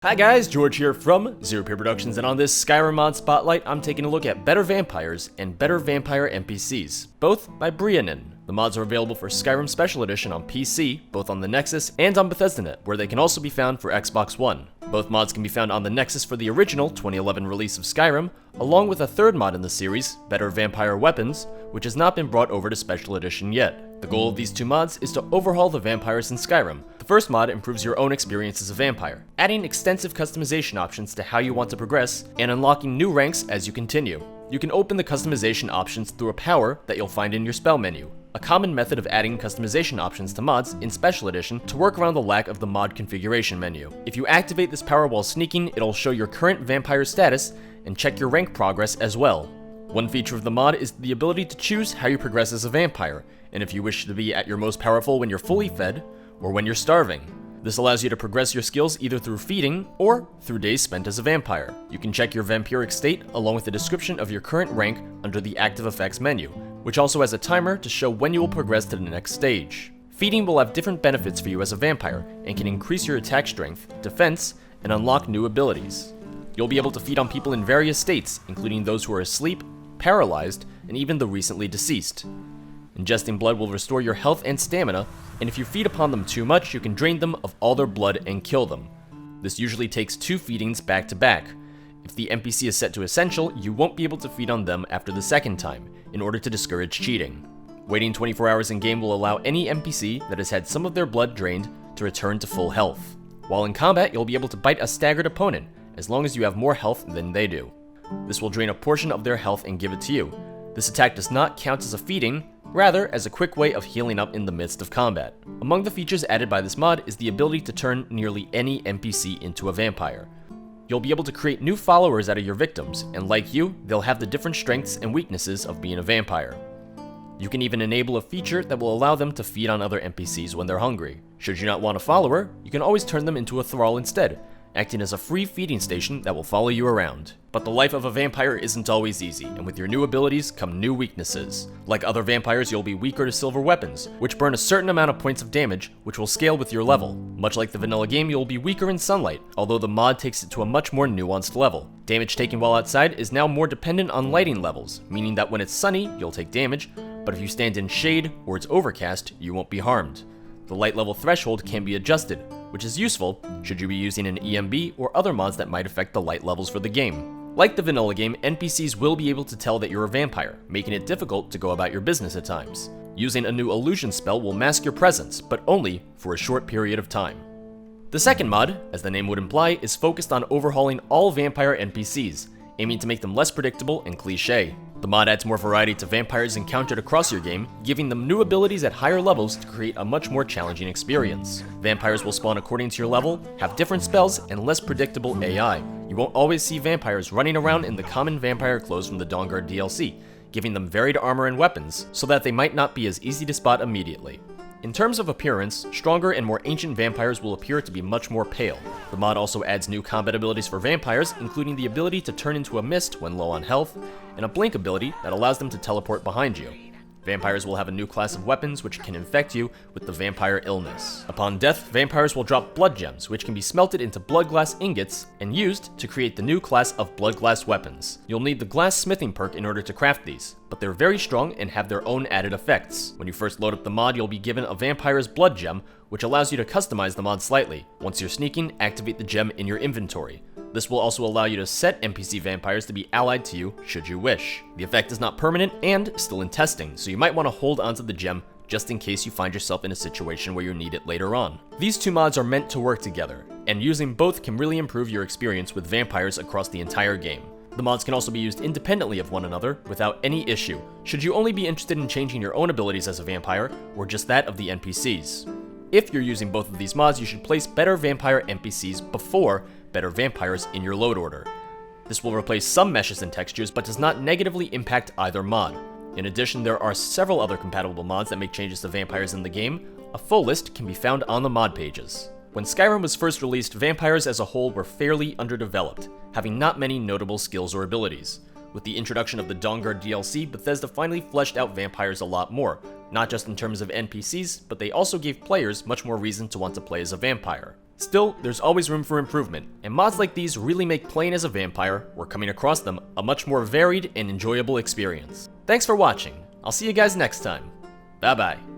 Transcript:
Hi guys, George here from Zero Peer Productions, and on this Skyrim mod spotlight, I'm taking a look at better vampires and better vampire NPCs, both by Brehanin. The mods are available for Skyrim Special Edition on PC, both on the Nexus and on BethesdaNet, where they can also be found for Xbox One. Both mods can be found on the Nexus for the original 2011 release of Skyrim, along with a third mod in the series, Better Vampire Weapons, which has not been brought over to Special Edition yet. The goal of these two mods is to overhaul the vampires in Skyrim. The first mod improves your own experience as a vampire, adding extensive customization options to how you want to progress, and unlocking new ranks as you continue. You can open the customization options through a power that you'll find in your spell menu, a common method of adding customization options to mods in Special Edition to work around the lack of the mod configuration menu. If you activate this power while sneaking, it'll show your current vampire status and check your rank progress as well. One feature of the mod is the ability to choose how you progress as a vampire, and if you wish to be at your most powerful when you're fully fed, or when you're starving. This allows you to progress your skills either through feeding, or through days spent as a vampire. You can check your vampiric state along with the description of your current rank under the active effects menu, which also has a timer to show when you will progress to the next stage. Feeding will have different benefits for you as a vampire, and can increase your attack strength, defense, and unlock new abilities. You'll be able to feed on people in various states, including those who are asleep, paralyzed, and even the recently deceased. Ingesting blood will restore your health and stamina, and if you feed upon them too much, you can drain them of all their blood and kill them. This usually takes 2 feedings back to back. If the NPC is set to Essential, you won't be able to feed on them after the second time, in order to discourage cheating. Waiting 24 hours in game will allow any NPC that has had some of their blood drained to return to full health. While in combat, you'll be able to bite a staggered opponent, as long as you have more health than they do. This will drain a portion of their health and give it to you. This attack does not count as a feeding, rather as a quick way of healing up in the midst of combat. Among the features added by this mod is the ability to turn nearly any NPC into a vampire. You'll be able to create new followers out of your victims, and like you, they'll have the different strengths and weaknesses of being a vampire. You can even enable a feature that will allow them to feed on other NPCs when they're hungry. Should you not want a follower, you can always turn them into a thrall instead, acting as a free feeding station that will follow you around. But the life of a vampire isn't always easy, and with your new abilities come new weaknesses. Like other vampires, you'll be weaker to silver weapons, which burn a certain amount of points of damage, which will scale with your level. Much like the vanilla game, you'll be weaker in sunlight, although the mod takes it to a much more nuanced level. Damage taken while outside is now more dependent on lighting levels, meaning that when it's sunny, you'll take damage, but if you stand in shade or it's overcast, you won't be harmed. The light level threshold can be adjusted, which is useful should you be using an EMB or other mods that might affect the light levels for the game. Like the vanilla game, NPCs will be able to tell that you're a vampire, making it difficult to go about your business at times. Using a new illusion spell will mask your presence, but only for a short period of time. The second mod, as the name would imply, is focused on overhauling all vampire NPCs, aiming to make them less predictable and cliché. The mod adds more variety to vampires encountered across your game, giving them new abilities at higher levels to create a much more challenging experience. Vampires will spawn according to your level, have different spells, and less predictable AI. You won't always see vampires running around in the common vampire clothes from the Dawnguard DLC, giving them varied armor and weapons, so that they might not be as easy to spot immediately. In terms of appearance, stronger and more ancient vampires will appear to be much more pale. The mod also adds new combat abilities for vampires, including the ability to turn into a mist when low on health, and a blink ability that allows them to teleport behind you. Vampires will have a new class of weapons which can infect you with the vampire illness. Upon death, vampires will drop blood gems, which can be smelted into blood glass ingots and used to create the new class of blood glass weapons. You'll need the glass smithing perk in order to craft these, but they're very strong and have their own added effects. When you first load up the mod, you'll be given a vampire's blood gem, which allows you to customize the mod slightly. Once you're sneaking, activate the gem in your inventory. This will also allow you to set NPC vampires to be allied to you should you wish. The effect is not permanent and still in testing, so you might want to hold onto the gem just in case you find yourself in a situation where you need it later on. These two mods are meant to work together, and using both can really improve your experience with vampires across the entire game. The mods can also be used independently of one another without any issue, should you only be interested in changing your own abilities as a vampire, or just that of the NPCs. If you're using both of these mods, you should place better vampire NPCs before better vampires in your load order. This will replace some meshes and textures, but does not negatively impact either mod. In addition, there are several other compatible mods that make changes to vampires in the game. A full list can be found on the mod pages. When Skyrim was first released, vampires as a whole were fairly underdeveloped, having not many notable skills or abilities. With the introduction of the Dawnguard DLC, Bethesda finally fleshed out vampires a lot more, not just in terms of NPCs, but they also gave players much more reason to want to play as a vampire. Still, there's always room for improvement, and mods like these really make playing as a vampire, or coming across them, a much more varied and enjoyable experience. Thanks for watching. I'll see you guys next time. Bye bye.